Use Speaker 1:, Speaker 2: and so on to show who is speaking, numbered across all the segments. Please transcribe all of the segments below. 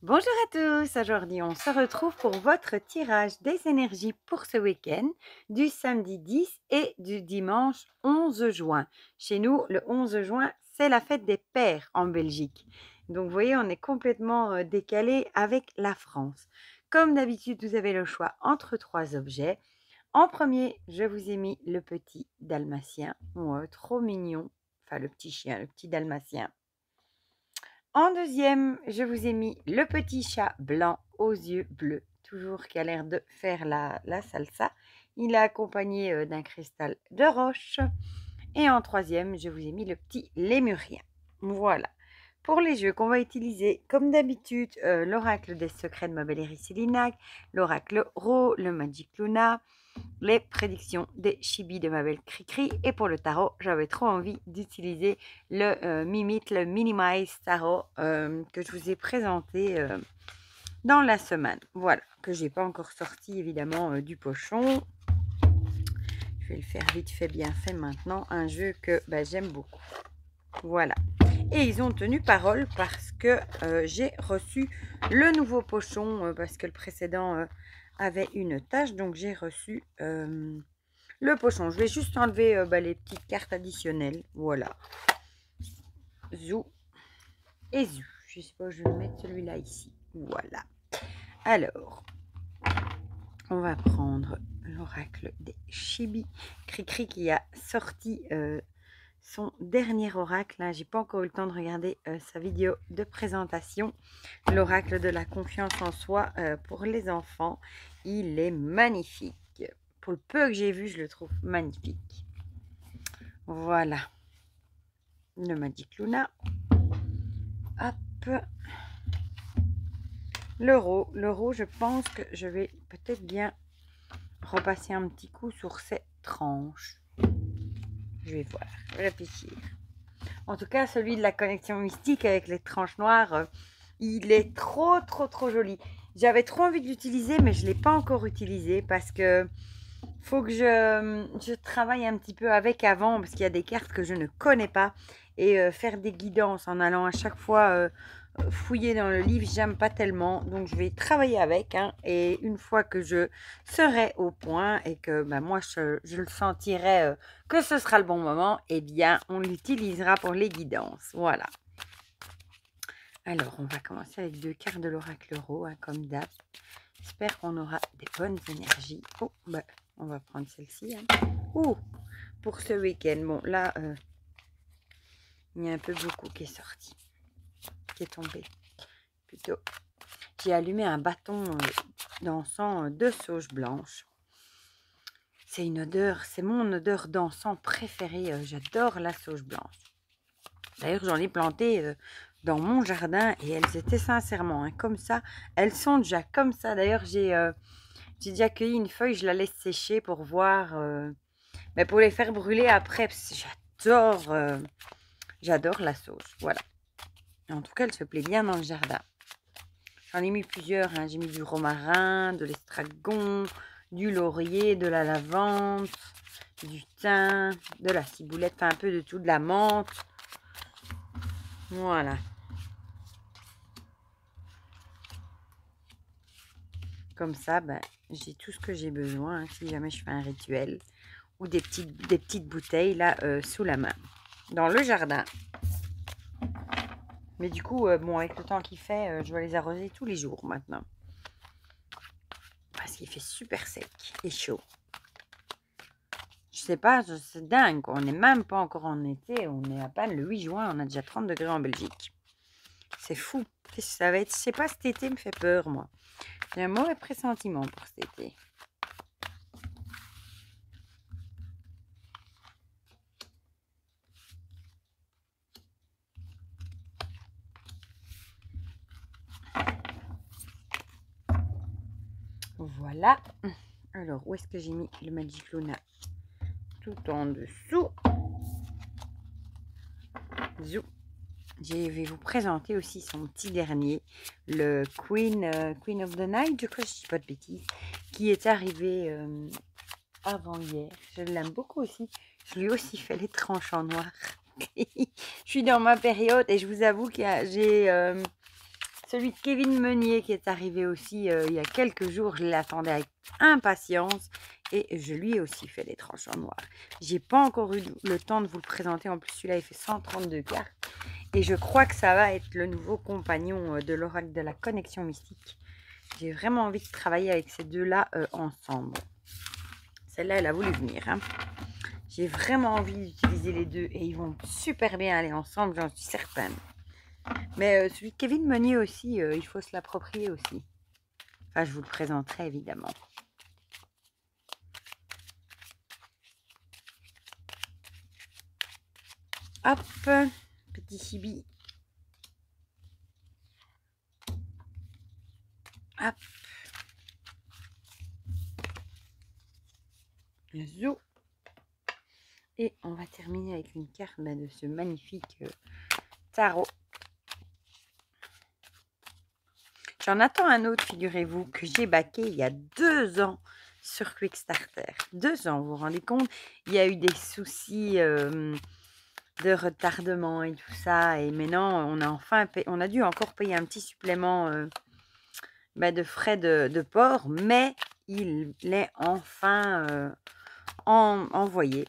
Speaker 1: Bonjour à tous, aujourd'hui on se retrouve pour votre tirage des énergies pour ce week-end du samedi 10 et du dimanche 11 juin. Chez nous, le 11 juin, c'est la fête des pères en Belgique. Donc vous voyez, on est complètement décalé avec la France. Comme d'habitude, vous avez le choix entre trois objets. En premier, je vous ai mis le petit dalmatien, trop mignon, enfin le petit chien, le petit dalmatien. En deuxième, je vous ai mis le petit chat blanc aux yeux bleus, toujours qui a l'air de faire la salsa. Il est accompagné d'un cristal de roche. Et en troisième, je vous ai mis le petit lémurien. Voilà. Pour les jeux qu'on va utiliser, comme d'habitude, l'oracle des secrets de ma belle Célinac, l'oracle Ro, le Magic Luna, les prédictions des chibis de ma belle Cricri. Et pour le tarot, j'avais trop envie d'utiliser le Mimit, le Minimize Tarot que je vous ai présenté dans la semaine. Voilà, que j'ai pas encore sorti évidemment du pochon. Je vais le faire vite fait, bien fait maintenant. Un jeu que j'aime beaucoup. Voilà. Et ils ont tenu parole parce que j'ai reçu le nouveau pochon parce que le précédent avait une tâche. Donc j'ai reçu le pochon. Je vais juste enlever les petites cartes additionnelles. Voilà. Zou et Zu. Je sais pas, je vais mettre celui-là ici. Voilà. Alors, on va prendre l'oracle des Chibi. Cricri qui a sorti son dernier oracle. Hein. J'ai pas encore eu le temps de regarder sa vidéo de présentation. L'oracle de la confiance en soi pour les enfants. Il est magnifique. Pour le peu que j'ai vu, je le trouve magnifique. Voilà. Le Magic Luna. Hop. L'euro, je pense que je vais peut-être bien repasser un petit coup sur ces tranches. Je vais voir, réfléchir. En tout cas, celui de la connexion mystique avec les tranches noires, il est trop joli. J'avais trop envie de l'utiliser, mais je ne l'ai pas encore utilisé parce que faut que je travaille un petit peu avec avant parce qu'il y a des cartes que je ne connais pas et faire des guidances en allant à chaque fois fouiller dans le livre, j'aime pas tellement. Donc je vais travailler avec et une fois que je serai au point et que moi je le sentirai que ce sera le bon moment, eh bien on l'utilisera pour les guidances. Voilà. Alors on va commencer avec 2 cartes de l'oracle Ro comme d'hab. J'espère qu'on aura des bonnes énergies. Oh, on va prendre celle-ci. Ouh, pour ce week-end. Bon, là, il y a un peu beaucoup qui est sorti. Qui est tombé. Plutôt. J'ai allumé un bâton d'encens de sauge blanche. C'est une odeur, c'est mon odeur d'encens préférée. J'adore la sauge blanche. D'ailleurs, j'en ai planté dans mon jardin et elles étaient sincèrement comme ça. Elles sont déjà comme ça. D'ailleurs, j'ai déjà cueilli une feuille, je la laisse sécher pour voir, mais pour les faire brûler après, parce que j'adore la sauce, voilà. En tout cas, elle se plaît bien dans le jardin. J'en ai mis plusieurs, j'ai mis du romarin, de l'estragon, du laurier, de la lavande, du thym, de la ciboulette, enfin un peu de tout, de la menthe. Voilà. Comme ça, j'ai tout ce que j'ai besoin si jamais je fais un rituel. Ou des petites bouteilles là sous la main dans le jardin. Mais du coup, avec le temps qu'il fait, je dois les arroser tous les jours maintenant. Parce qu'il fait super sec et chaud. Je sais pas, c'est dingue. On n'est même pas encore en été. On est à peine le 8 juin. On a déjà 30 degrés en Belgique. C'est fou. Qu'est-ce que ça va être? Je sais pas, cet été me fait peur, moi. J'ai un mauvais pressentiment pour cet été. Voilà. Alors, où est-ce que j'ai mis le Magic Luna? Tout en dessous. Zou. Je vais vous présenter aussi son petit dernier, le Queen of the Night, je crois, je ne dis pas de bêtises, qui est arrivé avant hier. Je l'aime beaucoup aussi. Je lui ai aussi fait les tranches en noir. Je suis dans ma période et je vous avoue que j'ai celui de Kevin Meunier qui est arrivé aussi il y a quelques jours. Je l'attendais avec impatience et je lui ai aussi fait des tranches en noir. J'ai pas encore eu le temps de vous le présenter. En plus, celui-là, il fait 132 cartes. Et je crois que ça va être le nouveau compagnon de l'oracle de la connexion mystique. J'ai vraiment envie de travailler avec ces deux-là ensemble. Celle-là, elle a voulu venir. Hein. J'ai vraiment envie d'utiliser les deux et ils vont super bien aller ensemble, j'en suis certaine. Mais celui de Kevin Meunier aussi, il faut se l'approprier aussi. Enfin, je vous le présenterai évidemment. Hop, petit chibi. Hop. Le zoo. Et on va terminer avec une carte de ce magnifique tarot. J'en attends un autre, figurez-vous, que j'ai backé il y a 2 ans sur Quickstarter. 2 ans, vous vous rendez compte? Il y a eu des soucis de retardement et tout ça. Et maintenant, on a dû encore payer un petit supplément de frais de port. Mais il est enfin envoyé.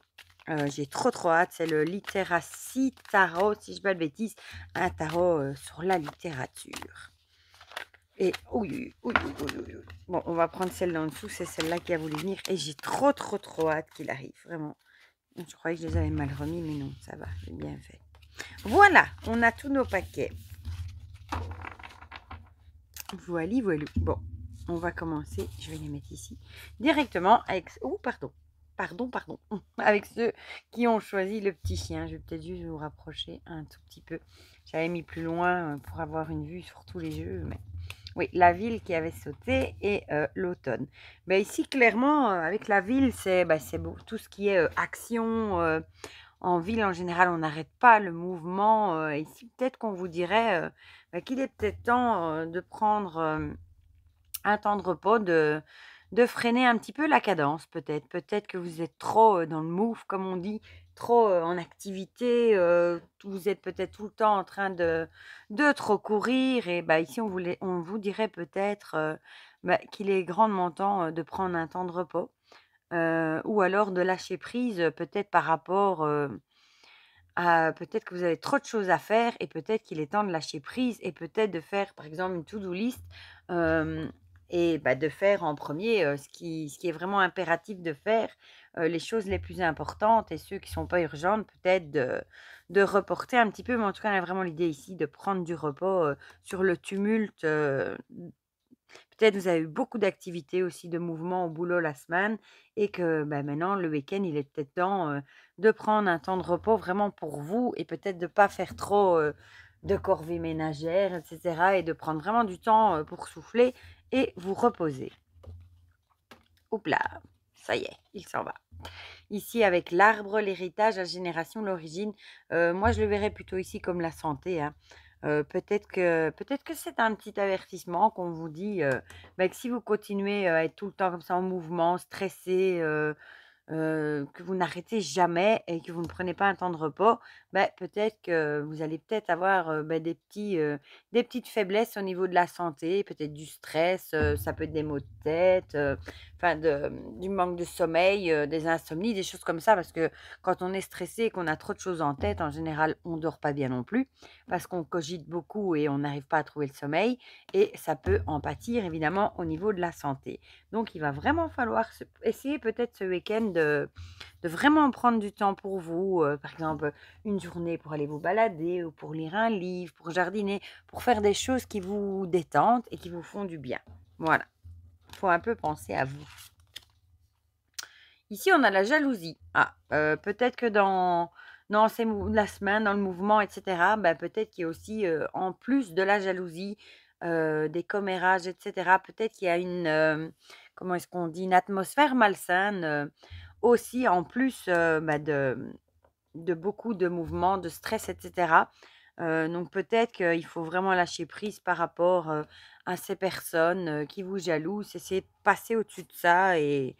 Speaker 1: J'ai trop hâte. C'est le Literacy Tarot, si je ne dis pas de bêtises. Un tarot sur la littérature. Et bon, on va prendre celle d'en dessous, c'est celle-là qui a voulu venir. Et j'ai trop hâte qu'il arrive, vraiment. Je croyais que je les avais mal remis, mais non, ça va, j'ai bien fait. Voilà, on a tous nos paquets. Voilà. Bon, on va commencer, je vais les mettre ici, directement avec... Oh, pardon. Avec ceux qui ont choisi le petit chien. Je vais peut-être juste vous rapprocher un tout petit peu. J'avais mis plus loin pour avoir une vue sur tous les jeux, mais... Oui, la ville qui avait sauté et l'automne. Ben ici, clairement, avec la ville, c'est tout ce qui est action. En ville, en général, on n'arrête pas le mouvement. Ici, peut-être qu'on vous dirait qu'il est peut-être temps de prendre un temps de repos, de freiner un petit peu la cadence, peut-être. Peut-être que vous êtes trop dans le move, comme on dit, trop en activité. Vous êtes peut-être tout le temps en train de trop courir. Et ici, on vous dirait peut-être qu'il est grandement temps de prendre un temps de repos. Ou alors de lâcher prise, peut-être par rapport à peut-être que vous avez trop de choses à faire et peut-être qu'il est temps de lâcher prise et peut-être de faire, par exemple, une to-do list et de faire en premier ce qui est vraiment impératif de faire, les choses les plus importantes et ceux qui ne sont pas urgentes, peut-être de reporter un petit peu. Mais en tout cas, on a vraiment l'idée ici de prendre du repos sur le tumulte. Peut-être vous avez eu beaucoup d'activités aussi, de mouvements au boulot la semaine et que maintenant, le week-end, il est peut-être temps de prendre un temps de repos vraiment pour vous et peut-être de ne pas faire trop de corvées ménagères, etc. et de prendre vraiment du temps pour souffler et vous reposer. Oups là, ça y est, il s'en va. Ici, avec l'arbre, l'héritage, la génération, l'origine, moi, je le verrais plutôt ici comme la santé. Hein. Peut-être que c'est un petit avertissement qu'on vous dit que si vous continuez à être tout le temps comme ça en mouvement, stressé, que vous n'arrêtez jamais et que vous ne prenez pas un temps de repos, peut-être que vous allez peut-être avoir des petites faiblesses au niveau de la santé, peut-être du stress, ça peut être des maux de tête, du manque de sommeil, des insomnies, des choses comme ça, parce que quand on est stressé et qu'on a trop de choses en tête, en général, on ne dort pas bien non plus, parce qu'on cogite beaucoup et on n'arrive pas à trouver le sommeil, et ça peut en pâtir évidemment au niveau de la santé. Donc, il va vraiment falloir essayer peut-être ce week-end de vraiment prendre du temps pour vous. Par exemple, une journée pour aller vous balader ou pour lire un livre, pour jardiner, pour faire des choses qui vous détendent et qui vous font du bien. Voilà. Il faut un peu penser à vous. Ici, on a la jalousie. Peut-être que dans la semaine, dans le mouvement, etc., peut-être qu'il y a aussi, en plus de la jalousie, des commérages, etc., peut-être qu'il y a comment est-ce qu'on dit, une atmosphère malsaine, aussi en plus de beaucoup de mouvements, de stress, etc. Donc peut-être qu'il faut vraiment lâcher prise par rapport à ces personnes qui vous jalousent, essayer de passer au-dessus de ça et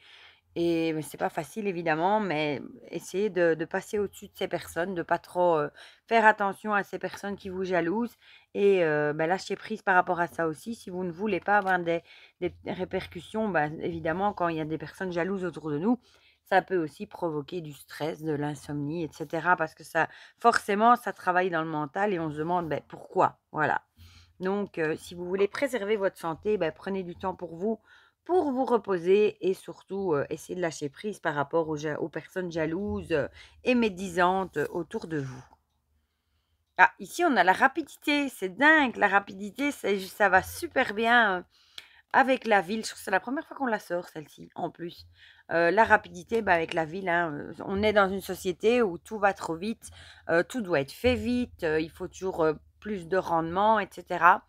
Speaker 1: Et mais c'est pas facile évidemment, mais essayez de passer au-dessus de ces personnes, de pas trop, faire attention à ces personnes qui vous jalousent et bah, lâcher prise par rapport à ça aussi. Si vous ne voulez pas avoir des répercussions, bah, évidemment quand il y a des personnes jalouses autour de nous, ça peut aussi provoquer du stress, de l'insomnie et cetera parce que ça forcément ça travaille dans le mental et on se demande, beh, pourquoi? Voilà. Donc, si vous voulez préserver votre santé, bah, prenez du temps pour vous reposer et surtout, essayez de lâcher prise par rapport aux personnes jalouses, et médisantes, autour de vous. Ah, ici, on a la rapidité, c'est dingue, la rapidité, ça va super bien, avec la ville. Je trouve que c'est la première fois qu'on la sort celle-ci, en plus. La rapidité, bah, avec la ville, hein, on est dans une société où tout va trop vite, tout doit être fait vite, il faut toujours, plus de rendement et cetera.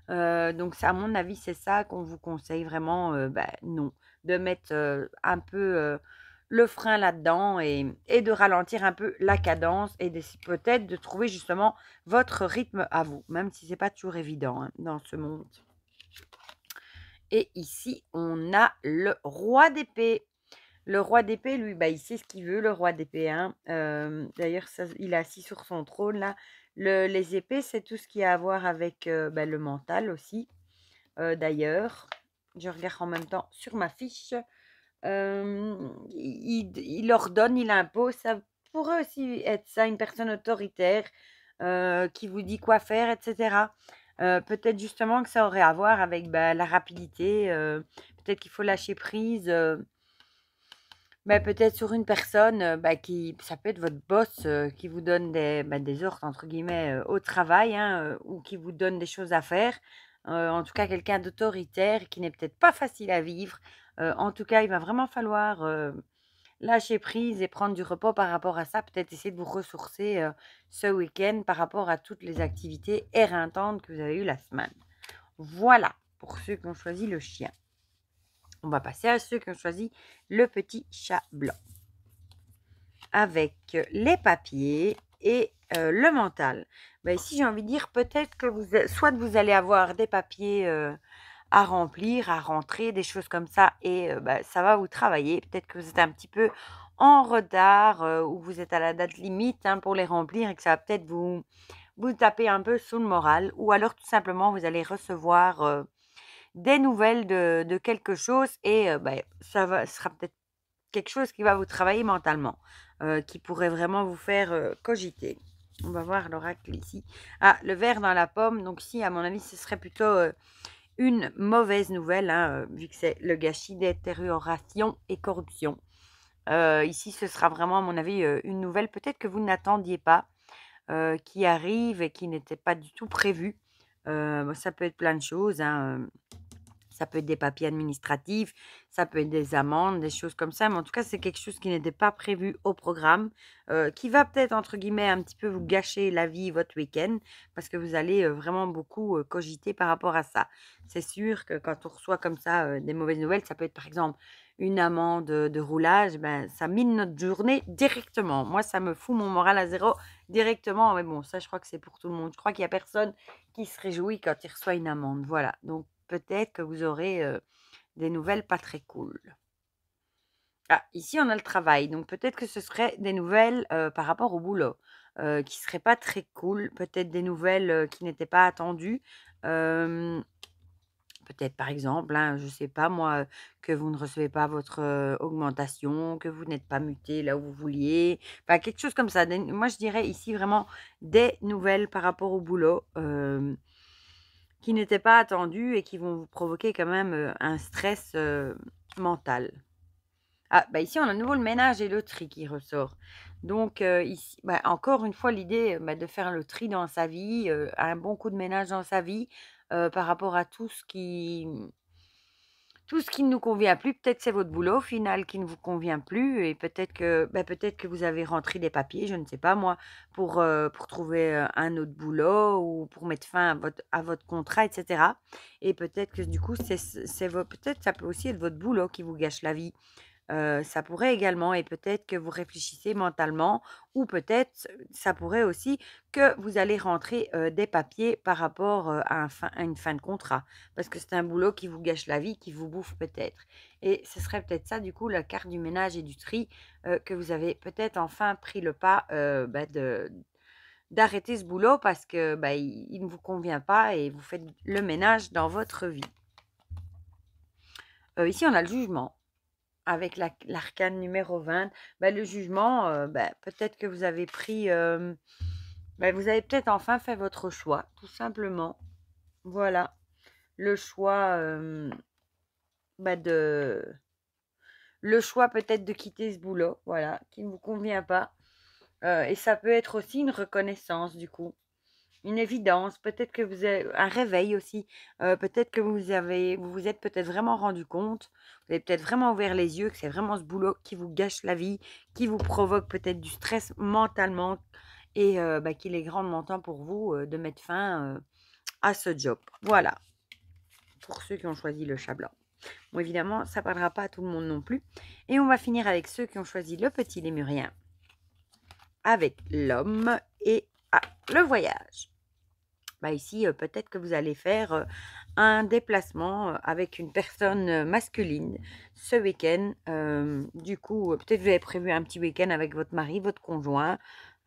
Speaker 1: Donc c'est à mon avis, c'est ça qu'on vous conseille vraiment, bah, non, de mettre, un peu, le frein là-dedans et de ralentir un peu la cadence et d'essayer peut-être de trouver justement votre rythme à vous, même si c'est pas toujours évident, hein, dans ce monde. Et ici, on a le roi d'épée. Le roi d'épée, lui, bah, il sait ce qu'il veut, le roi d'épée, hein. D'ailleurs, ça il est assis sur son trône là. Les épées, c'est tout ce qui a à voir avec, bah, le mental aussi. D'ailleurs, je regarde en même temps sur ma fiche. Il ordonne, il impose, ça pourrait aussi être ça, une personne autoritaire, qui vous dit quoi faire et cetera. Peut-être justement que ça aurait à voir avec, bah, la rapidité, peut-être qu'il faut lâcher prise, bah, peut-être sur une personne, bah, qui ça peut être votre boss, qui vous donne des «ordres» entre guillemets, au travail, hein, ou qui vous donne des choses à faire. En tout cas quelqu'un d'autoritaire qui n'est peut-être pas facile à vivre. En tout cas, il va vraiment falloir, lâcher prise et prendre du repos par rapport à ça. Peut-être essayer de vous ressourcer, ce week-end par rapport à toutes les activités éreintantes que vous avez eues la semaine. Voilà, pour ceux qui ont choisi le chien. On va passer à ceux qui ont choisi le petit chat blanc. Avec les papiers et le mental. Bah, ici, j'ai envie de dire peut-être que soit vous allez avoir des papiers à remplir, à rentrer, des choses comme ça, et bah, ça va vous travailler. Peut-être que vous êtes un petit peu en retard ou vous êtes à la date limite, hein, pour les remplir et que ça va peut-être vous taper un peu sous le moral. Ou alors tout simplement, vous allez recevoir des nouvelles de quelque chose et bah, ce sera peut-être quelque chose qui va vous travailler mentalement, qui pourrait vraiment vous faire, cogiter. On va voir l'oracle ici. Ah, le ver dans la pomme, donc ici, à mon avis, ce serait plutôt, une mauvaise nouvelle, hein, vu que c'est le gâchis, détérioration et corruption. Ici, ce sera vraiment, à mon avis, une nouvelle peut-être que vous n'attendiez pas, qui arrive et qui n'était pas du tout prévue. Ça peut être plein de choses, hein, ça peut être des papiers administratifs, ça peut être des amendes, des choses comme ça, mais en tout cas, c'est quelque chose qui n'était pas prévu au programme, qui va peut-être, entre guillemets, un petit peu vous gâcher la vie, votre week-end, parce que vous allez vraiment beaucoup cogiter par rapport à ça. C'est sûr que quand on reçoit comme ça des mauvaises nouvelles, ça peut être par exemple une amende de roulage, ben, ça mine notre journée directement. Moi, ça me fout mon moral à zéro directement, mais bon, ça, je crois que c'est pour tout le monde. Je crois qu'il n'y a personne qui se réjouit quand il reçoit une amende. Voilà, donc peut-être que vous aurez, des nouvelles pas très cool. Ah, ici on a le travail, donc peut-être que ce serait des nouvelles, par rapport au boulot, qui seraient pas très cool. Peut-être des nouvelles, qui n'étaient pas attendues. Hem, Peut-être par exemple, hein, je sais pas moi, que vous ne recevez pas votre, augmentation, que vous n'êtes pas muté là où vous vouliez. Enfin quelque chose comme ça. Moi je dirais ici vraiment des nouvelles par rapport au boulot, qui n'étaient pas attendus et qui vont vous provoquer quand même, un stress, mental. Ah, bah, ici, on a à nouveau le ménage et le tri qui ressort. Donc, ici, bah, encore une fois, l'idée, bah, de faire le tri dans sa vie, un bon coup de ménage dans sa vie, par rapport à tout ce qui ne nous convient plus. Peut-être c'est votre boulot au final qui ne vous convient plus et peut-être que, bah, peut-être que vous avez rentré des papiers, je ne sais pas moi, pour trouver, un autre boulot ou pour mettre fin à votre contrat et cetera, et peut-être que du coup, c'est vo peut-être ça peut aussi être votre boulot qui vous gâche la vie. Ça pourrait également et peut-être que vous réfléchissez mentalement ou peut-être ça pourrait aussi que vous allez rentrer, des papiers par rapport, à une fin de contrat. Parce que c'est un boulot qui vous gâche la vie, qui vous bouffe peut-être et ce serait peut-être ça du coup la carte du ménage et du tri, que vous avez peut-être enfin pris le pas, de d'arrêter ce boulot parce que, il ne vous convient pas et vous faites le ménage dans votre vie. Ici on a le jugement. Avec l'arcane numéro 20, le jugement, peut-être que vous avez pris, vous avez peut-être enfin fait votre choix, tout simplement. Voilà, le choix, de le choix peut-être de quitter ce boulot, voilà, qui ne vous convient pas, et ça peut être aussi une reconnaissance du coup. Une évidence, peut-être que vous avez un réveil aussi, peut-être que vous vous êtes peut-être vraiment rendu compte, vous avez peut-être vraiment ouvert les yeux que c'est vraiment ce boulot qui vous gâche la vie, qui vous provoque peut-être du stress mentalement et qu'il est grandement temps pour vous, de mettre fin, à ce job. Voilà, pour ceux qui ont choisi le chat blanc. Bon évidemment, ça ne parlera pas à tout le monde non plus et on va finir avec ceux qui ont choisi le petit lémurien avec l'homme et le voyage. Ici, peut-être que vous allez faire un déplacement avec une personne masculine ce week-end. Du coup, peut-être vous avez prévu un petit week-end avec votre mari, votre conjoint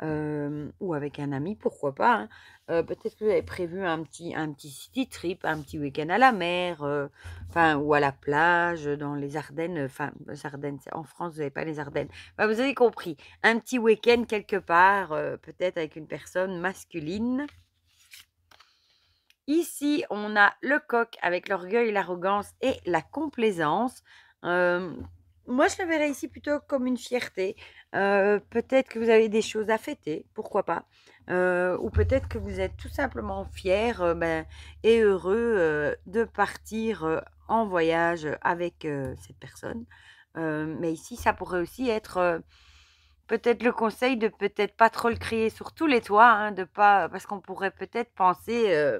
Speaker 1: ou avec un ami, pourquoi pas. Hein. Peut-être que vous avez prévu un petit city trip, un petit week-end à la mer, ou à la plage, dans les Ardennes. Enfin, les Ardennes, en France, vous n'avez pas les Ardennes. Vous avez compris. Un petit week-end quelque part, peut-être avec une personne masculine. Ici, on a le coq avec l'orgueil, l'arrogance et la complaisance. Moi, je le verrais ici plutôt comme une fierté. Peut-être que vous avez des choses à fêter, pourquoi pas. Ou peut-être que vous êtes tout simplement fier et heureux de partir en voyage avec cette personne. Mais ici, ça pourrait aussi être peut-être le conseil de peut-être pas trop le crier sur tous les toits, hein, de pas, parce qu'on pourrait peut-être penser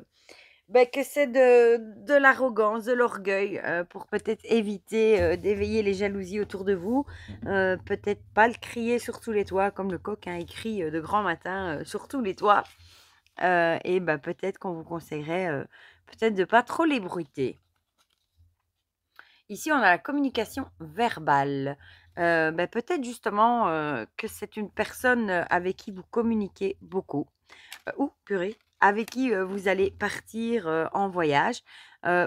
Speaker 1: que c'est de l'arrogance, de l'orgueil, pour peut-être éviter, d'éveiller les jalousies autour de vous. Peut-être pas le crier sur tous les toits comme le coq, hein, il crie, de grand matin, sur tous les toits. Et peut-être qu'on vous conseillerait, peut-être de pas trop l'ébruiter. Ici, on a la communication verbale. Peut-être justement, que c'est une personne, avec qui vous communiquez beaucoup. Ou purée, avec qui, vous allez partir, en voyage,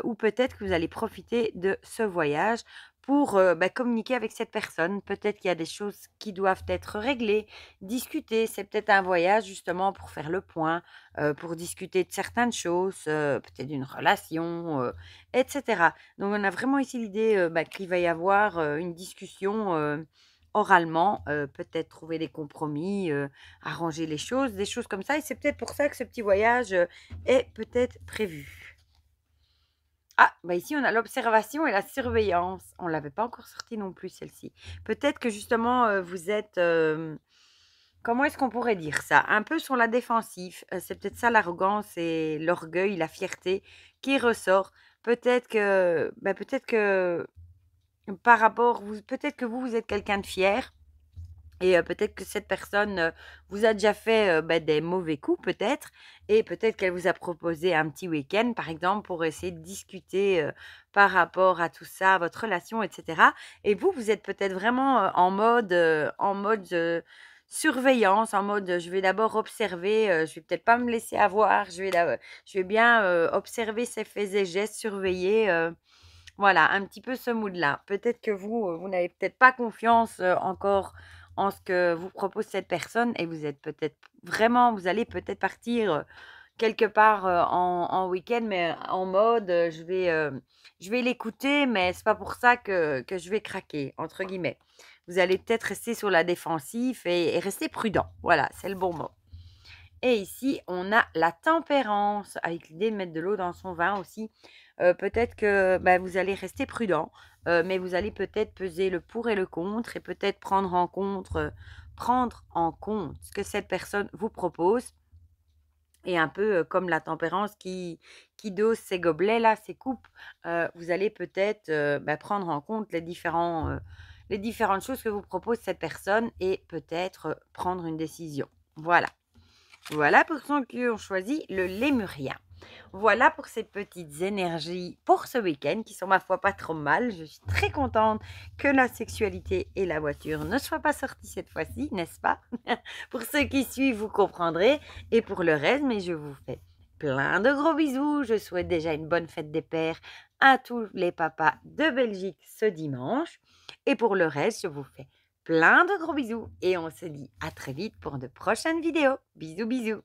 Speaker 1: ou peut-être que vous allez profiter de ce voyage pour, communiquer avec cette personne. Peut-être qu'il y a des choses qui doivent être réglées, discutées. C'est peut-être un voyage justement pour faire le point, pour discuter de certaines choses, peut-être d'une relation, et cetera. Donc on a vraiment ici l'idée, qu'il va y avoir, une discussion, oralement, peut-être trouver des compromis, arranger les choses, des choses comme ça et c'est peut-être pour ça que ce petit voyage, est peut-être prévu. Ah, ici on a l'observation et la surveillance. On l'avait pas encore sortie non plus celle-ci. Peut-être que justement, vous êtes, comment est-ce qu'on pourrait dire ça? Un peu sur la défensive, c'est peut-être ça l'arrogance et l'orgueil, la fierté qui ressort. Peut-être que par rapport peut-être que vous êtes quelqu'un de fier et peut-être que cette personne, vous a déjà fait, des mauvais coups peut-être et peut-être qu'elle vous a proposé un petit week-end, par exemple, pour essayer de discuter, par rapport à tout ça, votre relation et cetera et vous, vous êtes peut-être vraiment, en mode, surveillance, en mode, je vais d'abord observer, je vais peut-être pas me laisser avoir, je vais bien, observer ses faits et gestes, surveiller, voilà, un petit peu ce mood-là. Peut-être que vous, vous n'avez peut-être pas confiance, encore en ce que vous propose cette personne et vous êtes peut-être vraiment vous allez peut-être partir, quelque part, en week-end, mais en mode, je vais l'écouter, mais c'est pas pour ça que je vais «craquer» entre guillemets. Vous allez peut-être rester sur la défensive et rester prudent. Voilà, c'est le bon mot. Et ici, on a la tempérance, avec l'idée de mettre de l'eau dans son vin aussi. Peut-être que vous allez rester prudent, mais vous allez peut-être peser le pour et le contre et peut-être prendre en compte ce que cette personne vous propose. Et un peu comme la tempérance qui dose ses gobelets là, ses coupes, vous allez peut-être prendre en compte les différentes choses que vous propose cette personne et peut-être prendre une décision. Voilà. Voilà pour ceux qui ont choisi le lémurien. Voilà pour ces petites énergies pour ce week-end qui sont ma foi pas trop mal. Je suis très contente que la sexualité et la voiture ne soient pas sorties cette fois-ci, n'est-ce pas? Pour ceux qui suivent, vous comprendrez. Et pour le reste, mais je vous fais plein de gros bisous. Je souhaite déjà une bonne fête des pères à tous les papas de Belgique ce dimanche. Et pour le reste, je vous fais plein de gros bisous et on se dit à très vite pour de prochaines vidéos. Bisous, bisous.